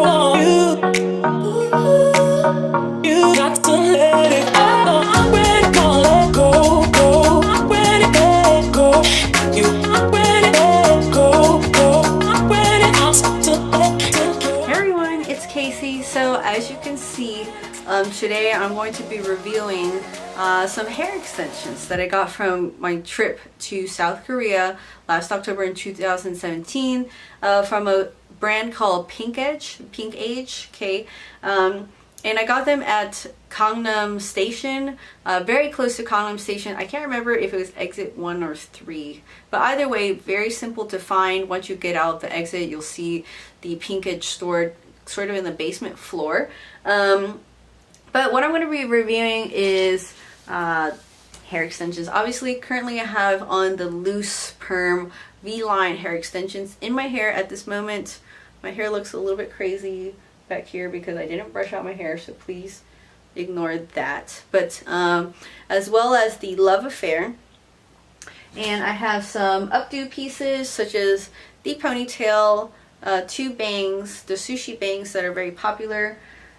go. You got to let it go. I'm ready to let go. I'm ready to let go. I'm ready to let go. I'm ready to let go. Hey everyone, it's Casey. So as you can see, today I'm going to be reviewing some hair extensions that I got from my trip to South Korea last October in 2017 from a brand called PINKAGE, okay. And I got them at Gangnam Station, very close to Gangnam Station. I can't remember if it was exit 1 or 3, but either way, very simple to find. Once you get out the exit, you'll see the PINKAGE store sort of in the basement floor. But what I'm going to be reviewing is hair extensions. Obviously, currently I have on the loose perm V-line hair extensions in my hair at this moment. My hair looks a little bit crazy back here because I didn't brush out my hair, so please ignore that. But as well as the Love Affair, and I have some updo pieces such as the ponytail, 2 bangs, the sushi bangs that are very popular,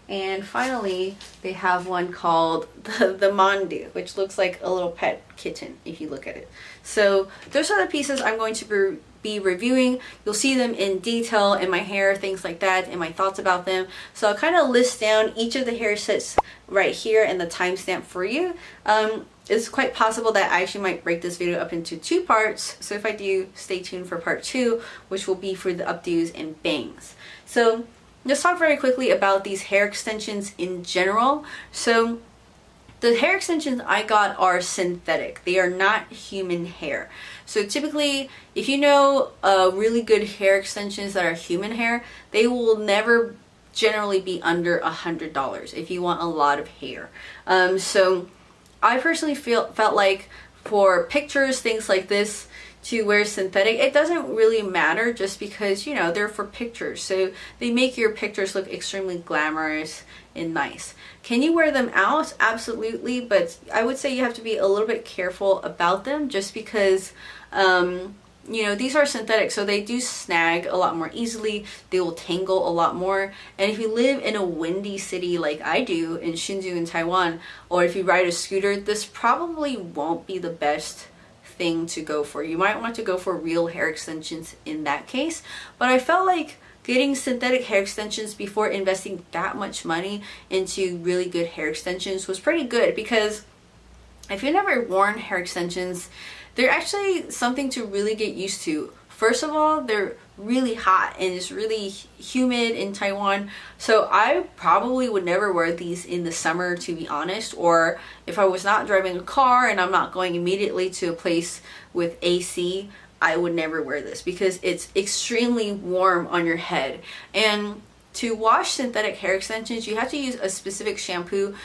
and finally they have one called the Mandu, which looks like a little pet kitten if you look at it. So those are the pieces I'm going to be reviewing. You'll see them in detail in my hair, things like that, and my thoughts about them. So I'll kind of list down each of the hair sets right here and the timestamp for you. It's quite possible that I actually might break this video up into 2 parts. So if I do, stay tuned for part 2, which will be for the updos and bangs. So let's talk very quickly about these hair extensions in general. So the hair extensions I got are synthetic. They are not human hair. So typically, if you know really good hair extensions that are human hair, they will never generally be under $100 if you want a lot of hair. So I personally felt like for pictures, things like this, to wear synthetic, it doesn't really matter, just because, you know, they're for pictures, so they make your pictures look extremely glamorous and nice. Can you wear them out? Absolutely, but I would say you have to be a little bit careful about them, just because you know, these are synthetic, so they do snag a lot more easily. They will tangle a lot more, and if you live in a windy city like I do in Hsinchu in Taiwan, or if you ride a scooter, this probably won't be the best thing to go for. You might want to go for real hair extensions in that case. But I felt like getting synthetic hair extensions before investing that much money into really good hair extensions was pretty good, because if you've never worn hair extensions, they're actually something to really get used to. First of all, they're really hot and it's really humid in Taiwan, so I probably would never wear these in the summer, to be honest, or if I was not driving a car and I'm not going immediately to a place with AC, I would never wear this because it's extremely warm on your head. And to wash synthetic hair extensions, you have to use a specific shampoo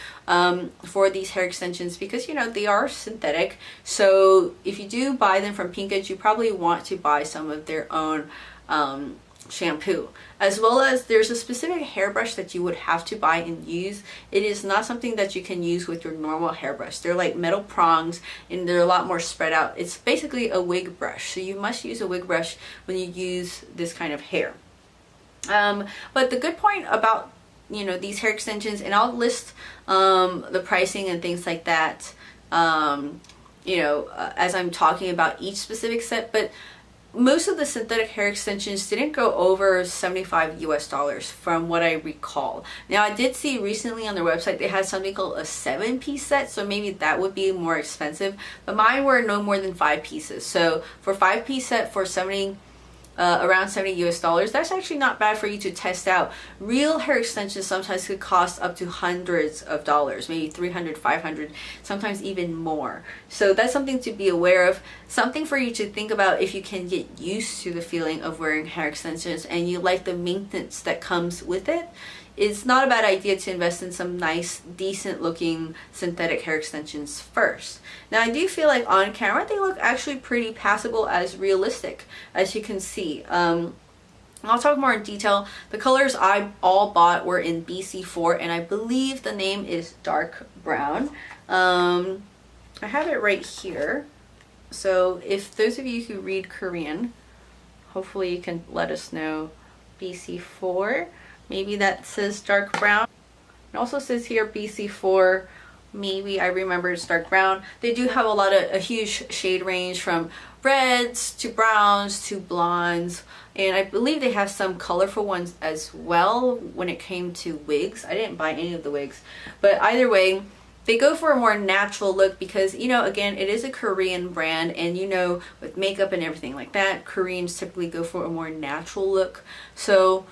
for these hair extensions, because, you know, they are synthetic. So if you do buy them from PINKAGE, you probably want to buy some of their own shampoo, as well as there's a specific hairbrush that you would have to buy and use. It is not something that you can use with your normal hairbrush. They're like metal prongs and they're a lot more spread out. It's basically a wig brush, so you must use a wig brush when you use this kind of hair. But the good point about, you know, these hair extensions, and I'll list the pricing and things like that, you know, as I'm talking about each specific set, but most of the synthetic hair extensions didn't go over $75 US from what I recall. Now, I did see recently on their website they had something called a 7-piece set, so maybe that would be more expensive, but mine were no more than 5 pieces. So for 5-piece set for around $70 US, that's actually not bad for you to test out. Real hair extensions sometimes could cost up to hundreds of dollars, maybe 300, 500, sometimes even more. So that's something to be aware of, something for you to think about if you can get used to the feeling of wearing hair extensions and you like the maintenance that comes with it. It's not a bad idea to invest in some nice, decent looking synthetic hair extensions first. Now, I do feel like on camera they look actually pretty passable, as realistic as you can see. I'll talk more in detail. The colors I all bought were in BC4, and I believe the name is dark brown. I have it right here, so if those of you who read Korean, hopefully you can let us know BC4. Maybe that says dark brown. It also says here BC4. Maybe I remember it's dark brown. They do have a huge shade range from reds to browns to blondes, and I believe they have some colorful ones as well when it came to wigs. I didn't buy any of the wigs, but either way, they go for a more natural look because, you know, again, it is a Korean brand, and you know, with makeup and everything like that, Koreans typically go for a more natural look. So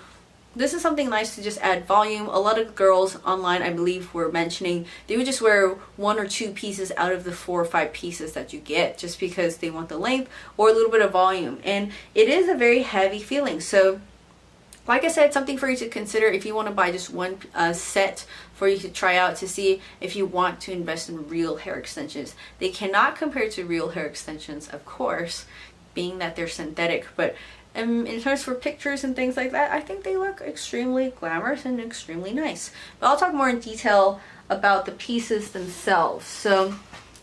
this is something nice to just add volume. A lot of girls online, I believe, were mentioning they would just wear 1 or 2 pieces out of the 4 or 5 pieces that you get just because they want the length or a little bit of volume. And it is a very heavy feeling. So like I said, something for you to consider if you want to buy just one set for you to try out to see if you want to invest in real hair extensions. They cannot compare to real hair extensions, of course, being that they're synthetic, but in terms for pictures and things like that, I think they look extremely glamorous and extremely nice. But I'll talk more in detail about the pieces themselves. So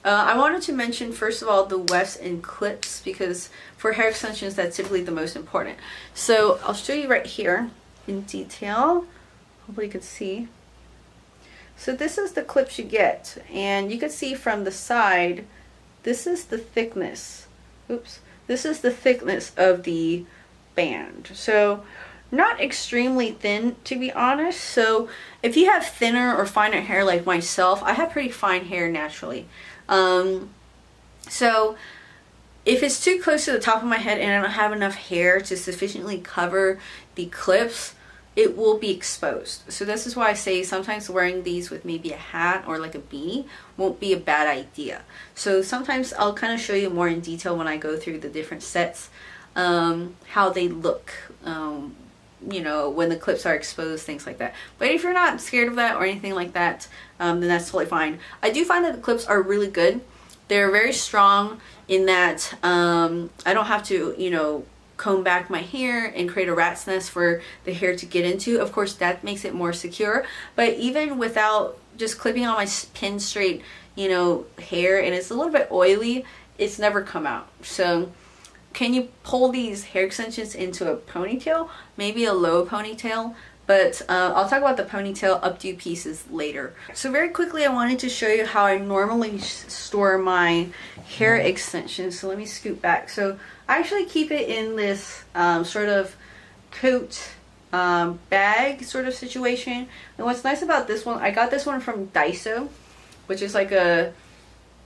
I wanted to mention first of all the wefts and clips, because for hair extensions that's typically the most important. So I'll show you right here in detail. Hopefully you can see. So this is the clips you get, and you can see from the side, this is the thickness. Oops. This is the thickness of the band. So not extremely thin, to be honest. So if you have thinner or finer hair like myself, I have pretty fine hair naturally. So if it's too close to the top of my head and I don't have enough hair to sufficiently cover the clips, it will be exposed. So this is why I say sometimes wearing these with maybe a hat or like a beanie won't be a bad idea. So sometimes I'll kind of show you more in detail when I go through the different sets, how they look, you know, when the clips are exposed, things like that. But if you're not scared of that or anything like that, then that's totally fine. I do find that the clips are really good. They're very strong in that I don't have to, you know, comb back my hair and create a rat's nest for the hair to get into. Of course, that makes it more secure, but even without just clipping on my pin straight, you know, hair, and it's a little bit oily, it's never come out. So can you pull these hair extensions into a ponytail? Maybe a low ponytail, but I'll talk about the ponytail updo pieces later. So very quickly, I wanted to show you how I normally store my hair extensions. So let me scoot back. So I actually keep it in this sort of coat bag sort of situation. And what's nice about this one, I got this one from Daiso, which is like a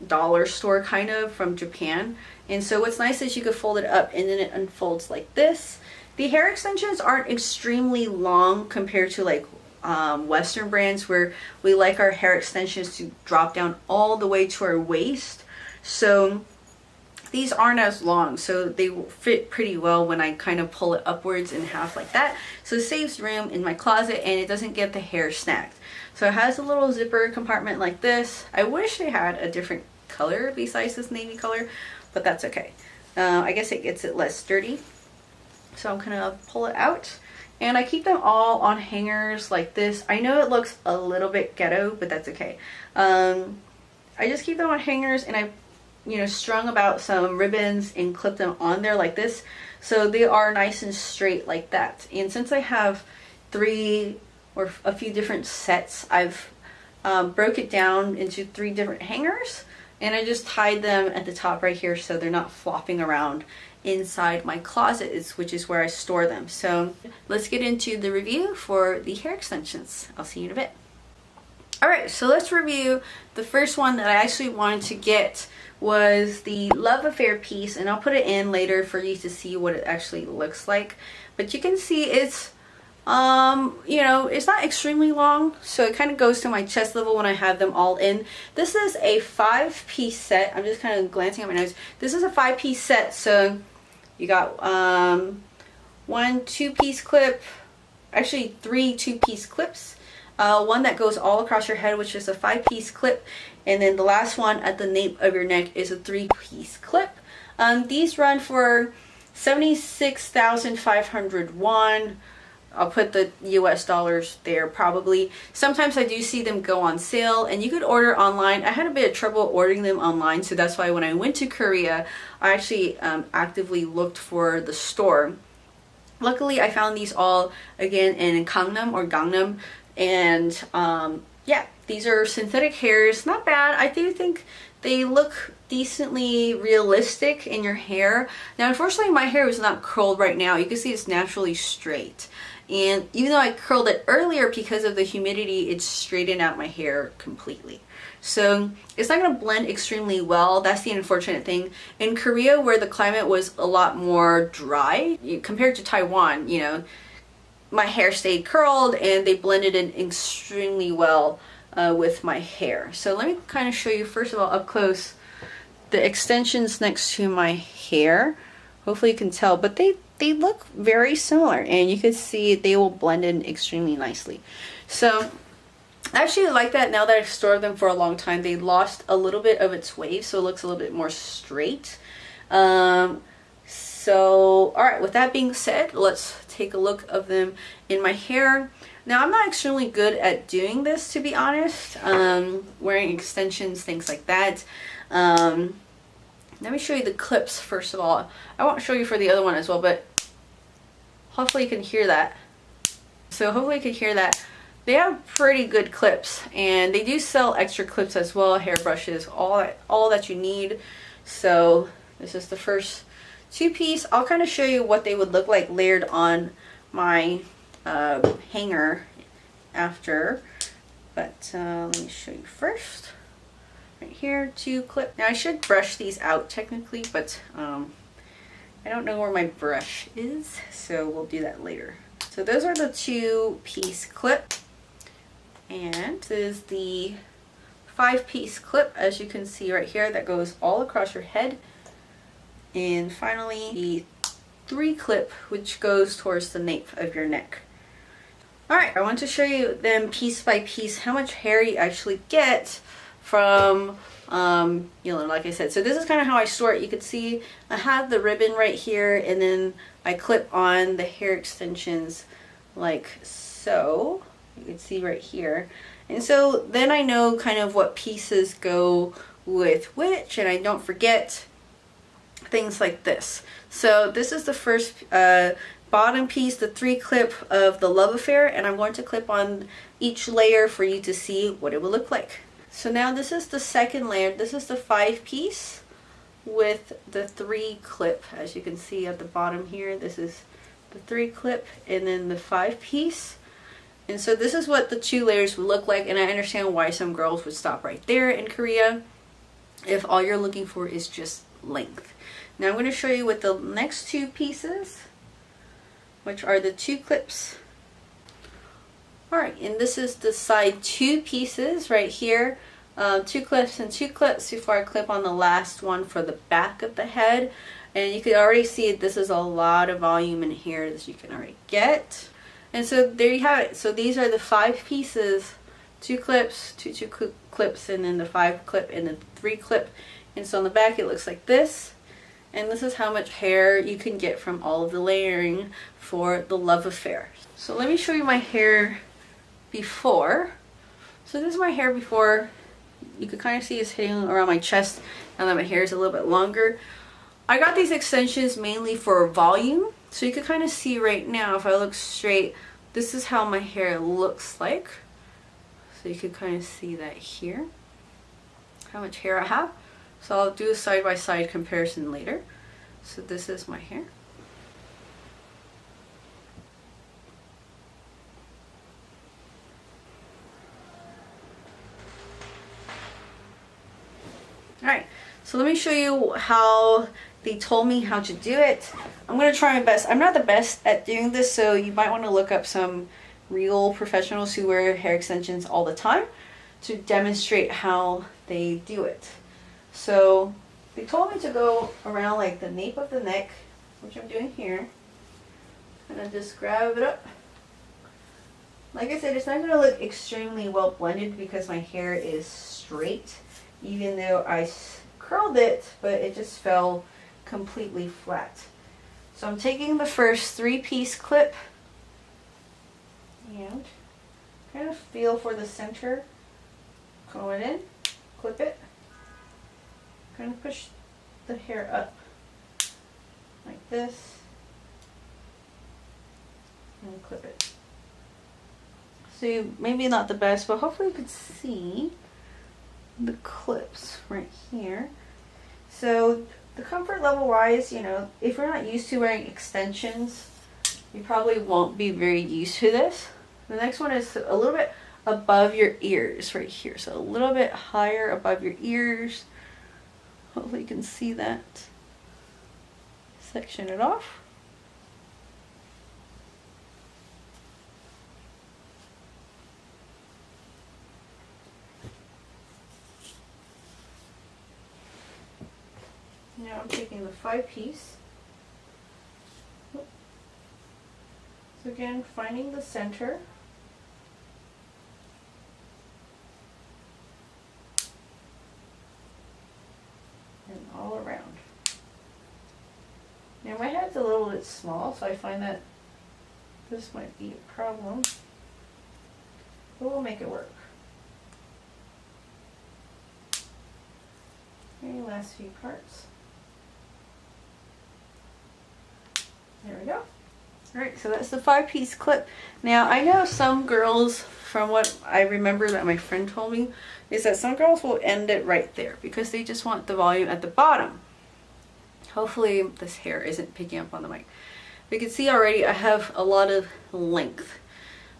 dollar store kind of from Japan. And so what's nice is you could fold it up and then it unfolds like this. The hair extensions aren't extremely long compared to like Western brands where we like our hair extensions to drop down all the way to our waist. So these aren't as long, so they will fit pretty well when I kind of pull it upwards in half like that. So it saves room in my closet and it doesn't get the hair snagged. So it has a little zipper compartment like this. I wish they had a different color besides this navy color, but that's okay. I guess it gets it less dirty. So I'm gonna pull it out. And I keep them all on hangers like this. I know it looks a little bit ghetto, but that's okay. I just keep them on hangers, and I, you know, strung about some ribbons and clip them on there like this, so they are nice and straight like that. And since I have 3 or a few different sets, I've broke it down into 3 different hangers, and I just tied them at the top right here so they're not flopping around inside my closet, which is where I store them. So let's get into the review for the hair extensions. I'll see you in a bit. Alright, so let's review the first one that I actually wanted to get was the Love Affair piece, and I'll put it in later for you to see what it actually looks like. But you can see it's you know, it's not extremely long, so it kind of goes to my chest level when I have them all in. This is a 5-piece set. I'm just kind of glancing at my notes. This is a 5-piece set, so you got 1 2-piece clip, actually 3 2-piece clips, one that goes all across your head, which is a 5-piece clip, and then the last one at the nape of your neck is a 3-piece clip. These run for 76,500 won. I'll put the US dollars there probably. Sometimes I do see them go on sale, and you could order online. I had a bit of trouble ordering them online, so that's why when I went to Korea, I actually actively looked for the store Luckily, I found these all again in Gangnam or Gangnam, and yeah, these are synthetic hairs. Not bad. I do think they look decently realistic in your hair. Now, unfortunately, my hair is not curled right now. You can see it's naturally straight. And even though I curled it earlier because of the humidity, it's straightened out my hair completely. So it's not going to blend extremely well. That's the unfortunate thing. In Korea, where the climate was a lot more dry compared to Taiwan, you know, my hair stayed curled and they blended in extremely well with my hair. So let me kind of show you, first of all, up close, the extensions next to my hair. Hopefully you can tell, but they look very similar, and you can see they will blend in extremely nicely. So I actually like that. Now that I've stored them for a long time, they lost a little bit of its wave, so it looks a little bit more straight. So all right, with that being said, let's take a look of them in my hair. Now, I'm not extremely good at doing this, to be honest, wearing extensions, things like that. Let me show you the clips first of all. I won't show you for the other one as well, but hopefully you can hear that. So hopefully you can hear that. They have pretty good clips, and they do sell extra clips as well, hairbrushes, all that you need. So this is the first two-piece. I'll kind of show you what they would look like layered on my hanger after, but let me show you first. Right here, two clip. Now I should brush these out technically, but I don't know where my brush is, so we'll do that later. So those are the two-piece clip, and this is the 5-piece clip, as you can see right here, that goes all across your head. And finally, the 3-clip, which goes towards the nape of your neck. Alright, I want to show you them piece by piece how much hair you actually get from, you know, like I said. So this is kind of how I store it. You can see I have the ribbon right here, and then I clip on the hair extensions like so. You can see right here. And so then I know kind of what pieces go with which, and I don't forget things like this. So this is the first bottom piece, the 3-clip of the Love Affair, and I'm going to clip on each layer for you to see what it will look like. So now this is the second layer. This is the 5-piece with the 3-clip. As you can see at the bottom here, this is the 3-clip and then the 5-piece. And so this is what the 2 layers would look like, and I understand why some girls would stop right there in Korea if all you're looking for is just length. Now I'm going to show you with the next 2 pieces, which are the 2 clips. Alright, and this is the side 2 pieces right here. 2 clips and 2 clips before I clip on the last one for the back of the head. And you can already see this is a lot of volume in here, as you can already get. And so there you have it. So these are the 5 pieces, 2 clips, 2 clips, and then the 5-clip and the 3-clip. And so on the back it looks like this. And this is how much hair you can get from all of the layering for the Love Affair. So let me show you my hair before. So this is my hair before. You can kind of see it's hitting around my chest now that my hair is a little bit longer. I got these extensions mainly for volume. So you can kind of see right now, if I look straight, this is how my hair looks like. So you can kind of see that here, how much hair I have. So I'll do a side-by-side comparison later. So this is my hair. Alright, so let me show you how they told me how to do it. I'm going to try my best. I'm not the best at doing this, so you might want to look up some real professionals who wear hair extensions all the time to demonstrate how they do it. So they told me to go around like the nape of the neck, which I'm doing here, and then just grab it up. Like I said, it's not going to look extremely well blended because my hair is straight, even though I curled it, but it just fell completely flat. So I'm taking the first 3-piece clip and kind of feel for the center, going in, clip it, kind of push the hair up like this, and clip it. So maybe not the best, but hopefully you could see the clips right here. So the comfort level wise, you know, if you're not used to wearing extensions, you probably won't be very used to this. The next one is a little bit above your ears right here. So a little bit higher above your ears. Hopefully you can see that. Section it off. Now I'm taking the 5-piece. So again, finding the center. And all around. Now my head's a little bit small, so I find that this might be a problem. But we'll make it work. Okay, last few parts. There we go. Alright, so that's the 5-piece clip. Now I know some girls, from what I remember that my friend told me, is that some girls will end it right there because they just want the volume at the bottom. Hopefully this hair isn't picking up on the mic. You can see already I have a lot of length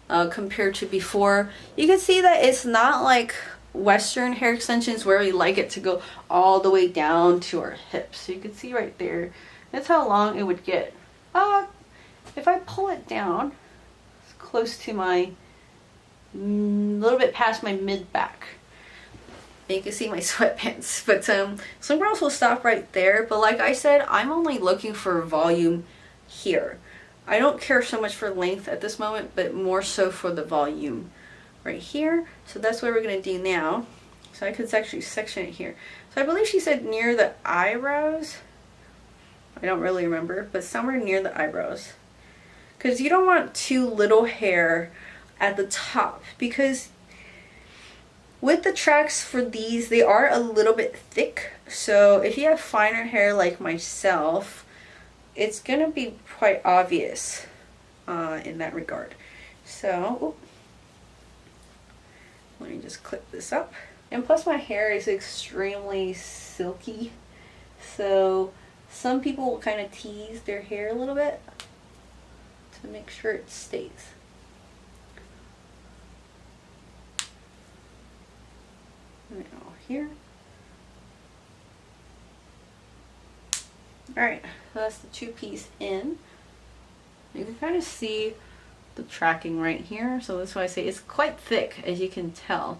compared to before. You can see that it's not like Western hair extensions where we like it to go all the way down to our hips. So you can see right there, that's how long it would get. If I pull it down, it's close to my, little bit past my mid-back. You can see my sweatpants, but some girls will stop right there. But like I said, I'm only looking for volume here. I don't care so much for length at this moment, but more so for the volume right here. So that's what we're gonna do now. So I could actually section it here. So I believe she said near the eyebrows. I don't really remember, but somewhere near the eyebrows. Because you don't want too little hair at the top, because with the tracks for these, they are a little bit thick. So if you have finer hair like myself, it's gonna be quite obvious in that regard. So let me just clip this up. And plus my hair is extremely silky, so some people will kind of tease their hair a little bit to make sure it stays. Now here. Alright, so that's the 2-piece in. You can kind of see the tracking right here, so that's why I say it's quite thick, as you can tell.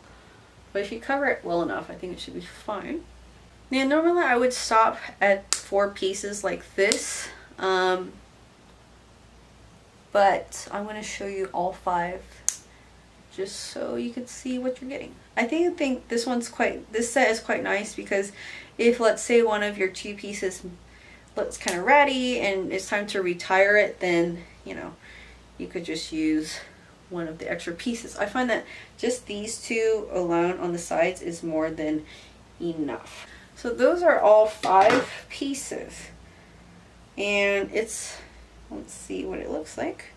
But if you cover it well enough, I think it should be fine. Now normally I would stop at 4 pieces like this, but I'm going to show you all 5 just so you can see what you're getting. I think this set is quite nice, because if, let's say, one of your 2 pieces looks kind of ratty and it's time to retire it, then you know, you could just use one of the extra pieces. I find that just these 2 alone on the sides is more than enough. So those are all 5 pieces, and it's, let's see what it looks like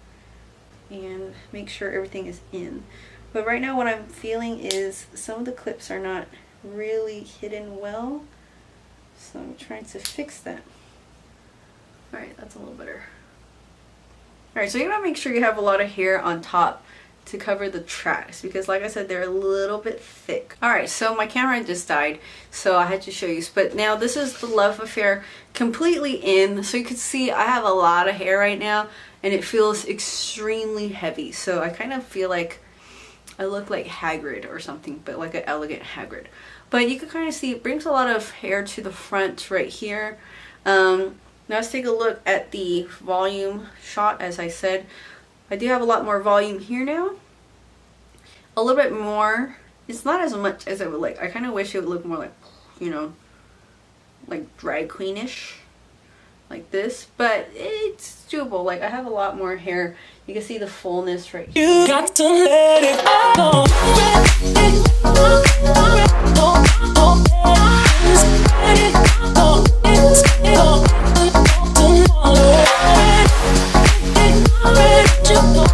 and make sure everything is in. But right now what I'm feeling is some of the clips are not really hidden well, so I'm trying to fix that. Alright, that's a little better. Alright, so you gotta make sure you have a lot of hair on top to cover the tracks, because like I said, they're a little bit thick. Alright, so my camera just died, so I had to show you. But now this is the love affair completely in, so you can see I have a lot of hair right now and it feels extremely heavy. So I kind of feel like I look like Hagrid or something, but like an elegant Hagrid. But you can kind of see it brings a lot of hair to the front right here. Now let's take a look at the volume shot. As I said, I do have a lot more volume here now. A little bit more. It's not as much as I would like. I kind of wish it would look more like, you know, like drag queenish, like this. But it's doable. Like, I have a lot more hair. You can see the fullness right here. You got to let it go. Let it go.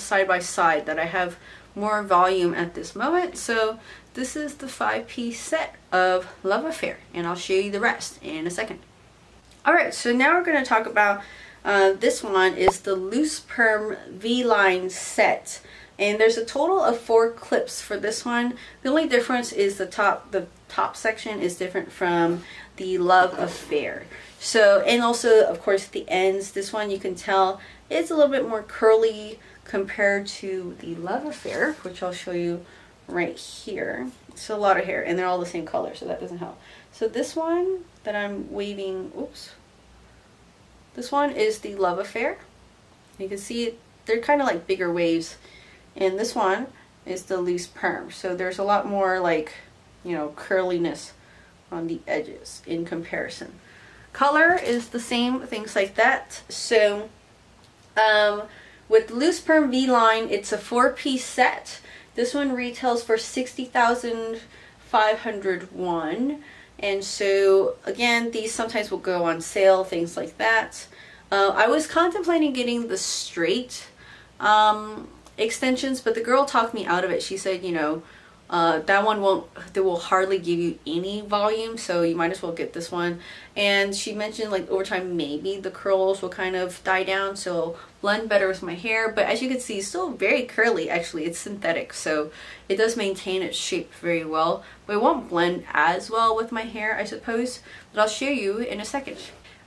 side by side that I have more volume at this moment. So this is the 5-piece set of Love Affair, and I'll show you the rest in a second. Alright, so now we're going to talk about this one is the Loose Perm V-line set. And there's a total of 4 clips for this one. The only difference is the top section is different from the Love Affair. So, and also of course the ends, this one you can tell it's a little bit more curly compared to the Love Affair, which I'll show you right here. It's a lot of hair and they're all the same color, so that doesn't help. So this one that I'm waving, oops. This one is the Love Affair. You can see they're kind of like bigger waves. And this one is the Loose Perm. So there's a lot more like, you know, curliness on the edges in comparison. Color is the same, things like that. So with Loose Perm V-line, it's a 4-piece set. This one retails for 60,501. And so again, these sometimes will go on sale, things like that. I was contemplating getting the straight extensions, but the girl talked me out of it. She said, you know, that one will hardly give you any volume, so you might as well get this one. And she mentioned like over time maybe the curls will kind of die down, so blend better with my hair. But as you can see, it's still very curly. Actually, it's synthetic, so it does maintain its shape very well, but it won't blend as well with my hair, I suppose. But I'll show you in a second.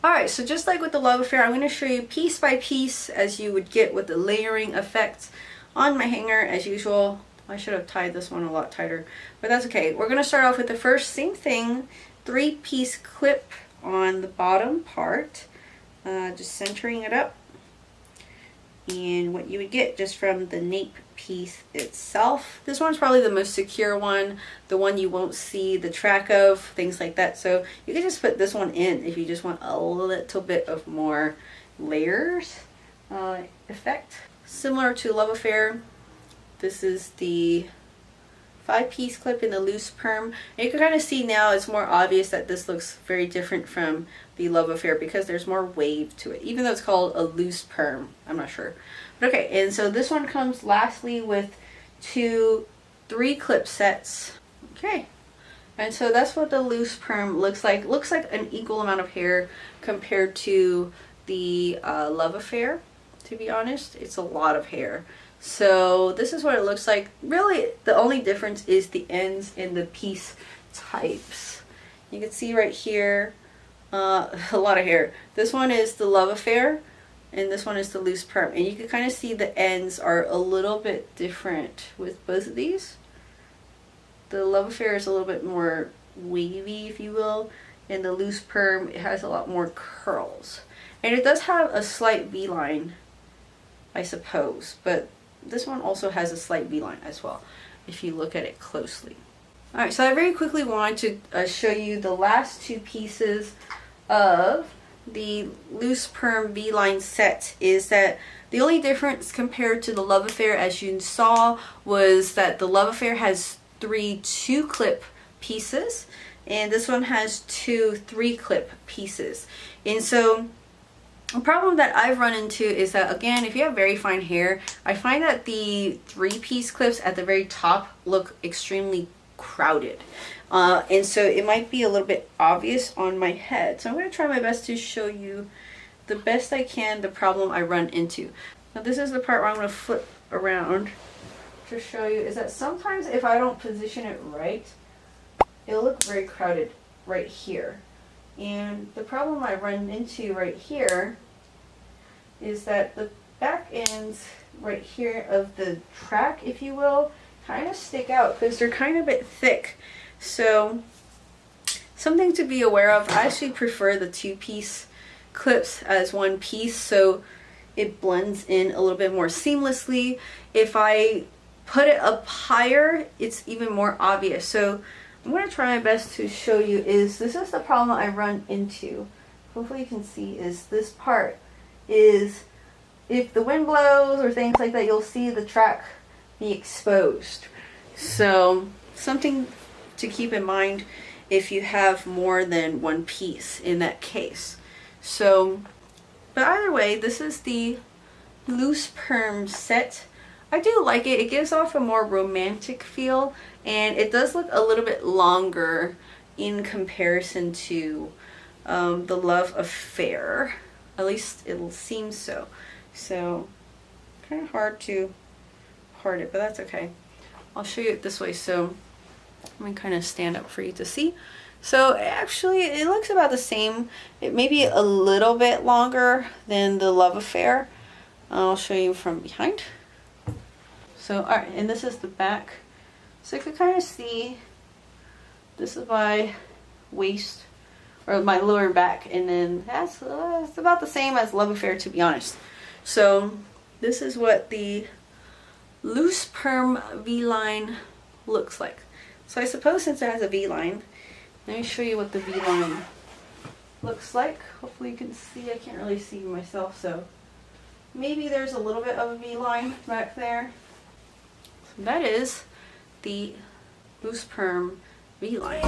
Alright, so just like with the Love Affair, I'm going to show you piece by piece as you would get with the layering effect on my hanger as usual. I should have tied this one a lot tighter, but that's okay. We're going to start off with the first, same thing, 3-piece clip on the bottom part, just centering it up. And what you would get just from the nape piece itself. This one's probably the most secure one, the one you won't see the track of, things like that. So you can just put this one in if you just want a little bit of more layers effect. Similar to Love Affair, this is the 5-piece clip in the Loose Perm. And you can kind of see now it's more obvious that this looks very different from the Love Affair because there's more wave to it, even though it's called a Loose Perm. I'm not sure. But okay, and so this one comes lastly with 2 3-clip sets. Okay, and so that's what the Loose Perm looks like. Looks like an equal amount of hair compared to the Love Affair. To be honest, it's a lot of hair. So this is what it looks like. Really, the only difference is the ends and the piece types. You can see right here, a lot of hair. This one is the Love Affair, and this one is the Loose Perm. And you can kind of see the ends are a little bit different with both of these. The Love Affair is a little bit more wavy, if you will, and the Loose Perm, it has a lot more curls. And it does have a slight V-line, I suppose, but this one also has a slight V-line as well, if you look at it closely. Alright, so I very quickly wanted to show you the last 2 pieces of the Loose Perm V-line set. Is that the only difference compared to the Love Affair, as you saw, was that the Love Affair has 3 2-clip pieces, and this one has 2 3-clip pieces. And so the problem that I've run into is that, again, if you have very fine hair, I find that the 3-piece clips at the very top look extremely crowded. And so it might be a little bit obvious on my head. So I'm going to try my best to show you the best I can the problem I run into. Now this is the part where I'm going to flip around to show you, is that sometimes if I don't position it right, it'll look very crowded right here. And the problem I run into right here is that the back ends right here of the track, if you will, kind of stick out because they're kind of a bit thick. So something to be aware of. I actually prefer the 2-piece clips as 1 piece, so it blends in a little bit more seamlessly. If I put it up higher, it's even more obvious. So I'm going to try my best to show you this is the problem I run into. Hopefully you can see is this part is if the wind blows or things like that, you'll see the track be exposed. So something to keep in mind if you have more than 1 piece in that case. So, but either way, this is the Loose Perm set I do like it. It gives off a more romantic feel, and it does look a little bit longer in comparison to the Love Affair. At least it seems so. So kind of hard to part it, but that's okay. I'll show you it this way. So let me kind of stand up for you to see. So actually it looks about the same. It may be a little bit longer than the Love Affair. I'll show you from behind. So alright, and this is the back. So you can kind of see, this is my waist, or my lower back, and then that's it's about the same as Love Affair, to be honest. So this is what the loose perm V-line looks like. So I suppose since it has a V-line, let me show you what the V-line looks like. Hopefully you can see. I can't really see myself, so maybe there's a little bit of a V-line back there. So that is the loose perm V-line.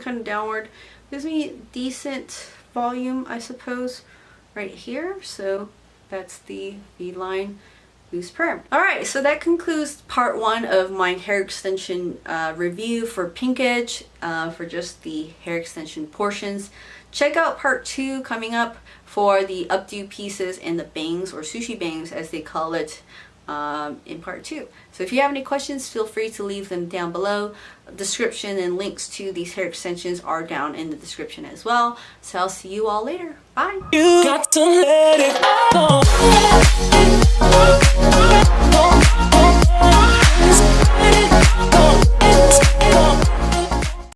Kind of downward, gives me decent volume, I suppose, right here. So that's the V-line loose perm. Alright, so that concludes part 1 of my hair extension review for PINKAGE, for just the hair extension portions. Check out part 2 coming up for the updo pieces and the bangs, or sushi bangs as they call it, in part 2. So if you have any questions, feel free to leave them down below. Description and links to these hair extensions are down in the description as well. So I'll see you all later. Bye. You got to let it go.